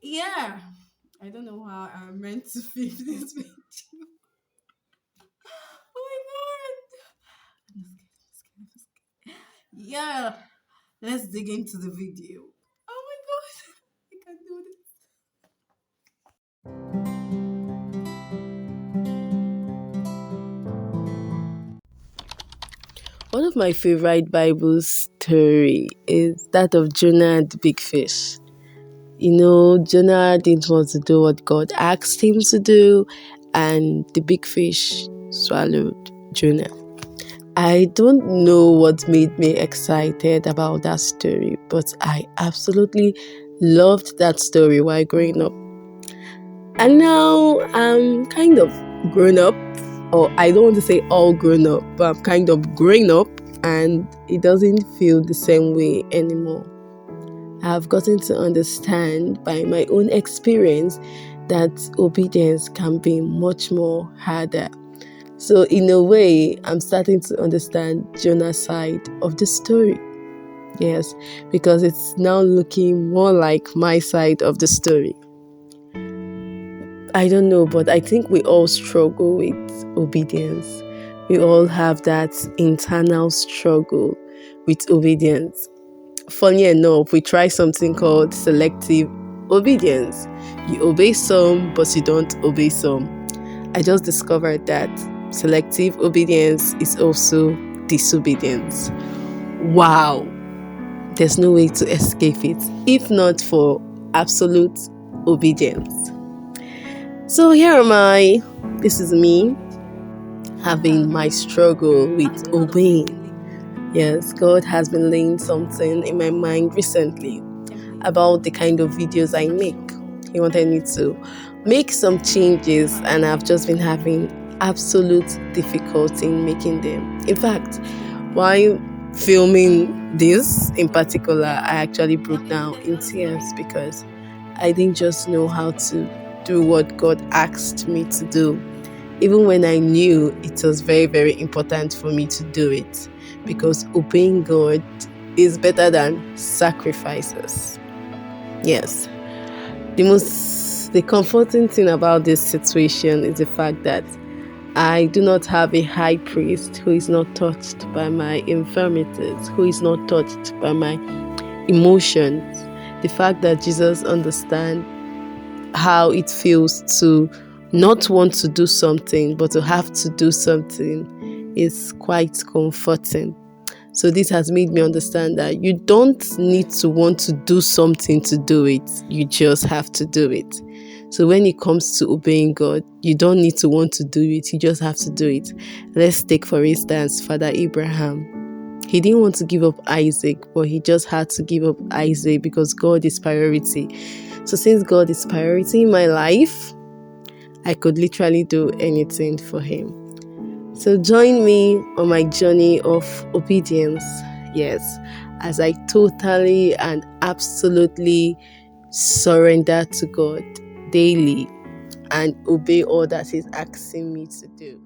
Yeah, I don't know how I'm meant to film this video. Oh my god! I'm scared. Yeah, let's dig into the video. Oh my god, I can't do this. One of my favorite Bible story is that of Jonah and the big fish. Jonah didn't want to do what God asked him to do, and the big fish swallowed Jonah. I don't know what made me excited about that story, but I absolutely loved that story while growing up. And now I'm kind of grown up, or I don't want to say all grown up, but I'm kind of growing up, and it doesn't feel the same way anymore. I've gotten to understand by my own experience that obedience can be much more harder. So, in a way, I'm starting to understand Jonah's side of the story. Yes, because it's now looking more like my side of the story. I don't know, but I think we all struggle with obedience. We all have that internal struggle with obedience. Funny enough, we try something called selective obedience. You obey some, but you don't obey some. I just discovered that selective obedience is also disobedience. Wow, there's no way to escape it if not for absolute obedience. So here am I. This is me having my struggle with obeying. Yes, God has been laying something in my mind recently about the kind of videos I make. He wanted me to make some changes, and I've just been having absolute difficulty in making them. In fact, while filming this in particular, I actually broke down in tears because I didn't just know how to do what God asked me to do, even when I knew it was very, very important for me to do it, because obeying God is better than sacrifices. Yes. The comforting thing about this situation is the fact that I do not have a high priest who is not touched by my infirmities, who is not touched by my emotions. The fact that Jesus understands how it feels to not want to do something, but to have to do something is quite comforting. So this has made me understand that you don't need to want to do something to do it. You just have to do it. So when it comes to obeying God, you don't need to want to do it. You just have to do it. Let's take, for instance, Father Abraham. He didn't want to give up Isaac, but he just had to give up Isaac because God is priority. So since God is priority in my life, I could literally do anything for him. So join me on my journey of obedience. Yes, as I totally and absolutely surrender to God daily and obey all that He's asking me to do.